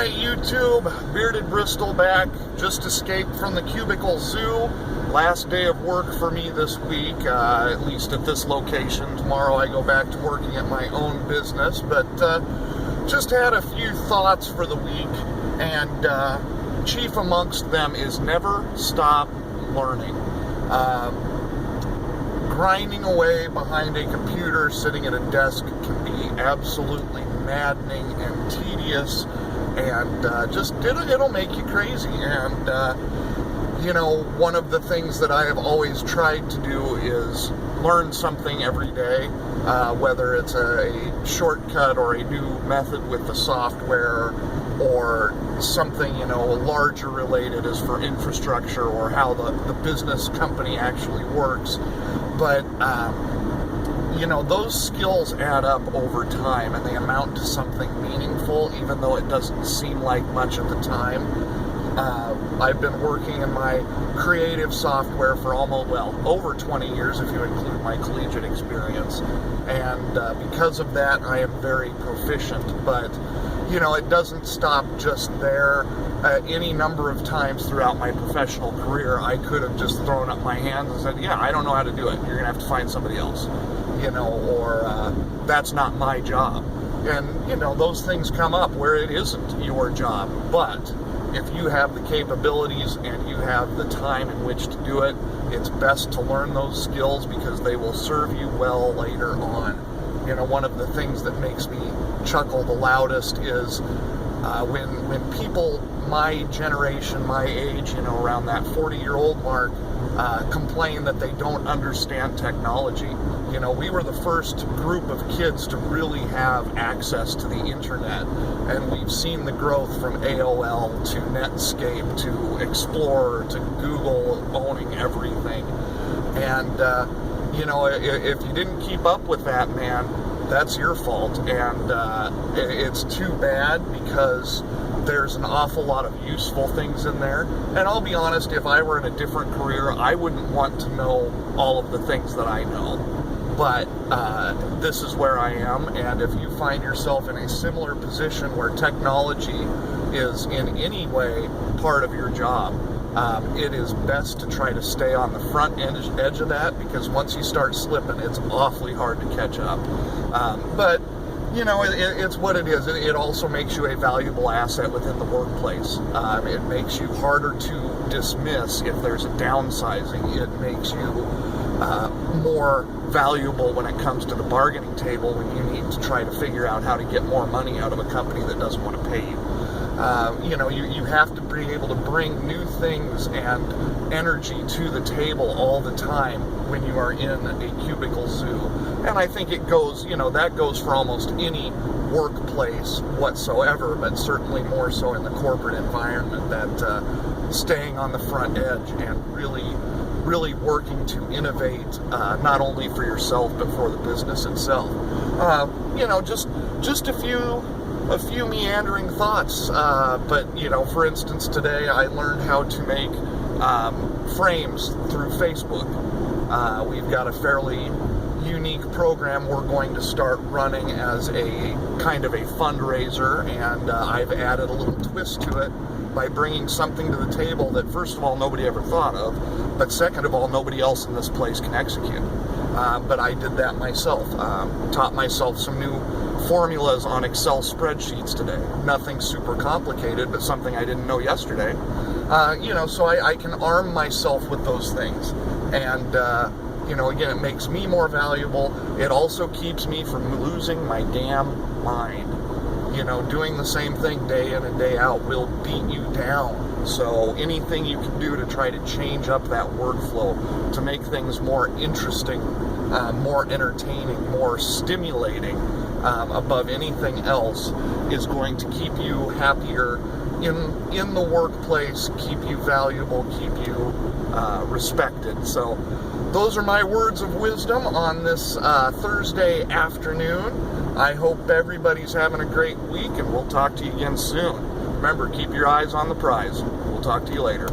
Alright, YouTube, Bearded Bristol back. Just escaped from the Cubicle Zoo. Last day of work for me this week, at least at this location. Tomorrow I go back to working at my own business, but just had a few thoughts for the week, and chief amongst them is never stop learning. Grinding away behind a computer, sitting at a desk, can be absolutely maddening and tedious, and it'll make you crazy. And one of the things that I have always tried to do is learn something every day, whether it's a shortcut or a new method with the software, or something larger related as for infrastructure or how the business company actually works. But those skills add up over time, and they amount to something meaningful, even though it doesn't seem like much at the time. I've been working in my creative software for over 20 years, if you include my collegiate experience, and because of that, I am very proficient. But it doesn't stop just there. Any number of times throughout my professional career, I could have just thrown up my hands and said, yeah, I don't know how to do it. You're going to have to find somebody else, or that's not my job. And, those things come up where it isn't your job. But if you have the capabilities and you have the time in which to do it, it's best to learn those skills because they will serve you well later on. One of the things that makes me chuckle the loudest is when people my generation, my age, around that 40-year-old mark, complain that they don't understand technology. We were the first group of kids to really have access to the internet, and we've seen the growth from AOL to Netscape to Explorer to Google owning everything. And if you didn't keep up with that, man, that's your fault. And it's too bad because there's an awful lot of useful things in there. And I'll be honest, if I were in a different career, I wouldn't want to know all of the things that I know. But this is where I am, and if you find yourself in a similar position where technology is in any way part of your job, it is best to try to stay on the front edge of that, because once you start slipping, it's awfully hard to catch up. But it's what it is. It also makes you a valuable asset within the workplace. It makes you harder to dismiss if there's a downsizing. It makes you more valuable when it comes to the bargaining table when you need to try to figure out how to get more money out of a company that doesn't want to pay you. You have to be able to bring new things and energy to the table all the time when you are in a cubicle zoo. And I think it goes, that goes for almost any workplace whatsoever, but certainly more so in the corporate environment, that staying on the front edge and really working to innovate, not only for yourself, but for the business itself. Just a few meandering thoughts, but for instance, today I learned how to make frames through Facebook. We've got a fairly unique program we're going to start running as a kind of a fundraiser, and I've added a little twist to it by bringing something to the table that, first of all, nobody ever thought of, but second of all, nobody else in this place can execute. But I did that myself. Taught myself some new formulas on Excel spreadsheets today. Nothing super complicated, but something I didn't know yesterday. So I can arm myself with those things. And, again, it makes me more valuable. It also keeps me from losing my damn mind. Doing the same thing day in and day out will beat you down. So anything you can do to try to change up that workflow, to make things more interesting, more entertaining, more stimulating, above anything else, is going to keep you happier in the workplace, keep you valuable, keep you respected. So those are my words of wisdom on this Thursday afternoon. I hope everybody's having a great week, and we'll talk to you again soon. Remember, keep your eyes on the prize. We'll talk to you later.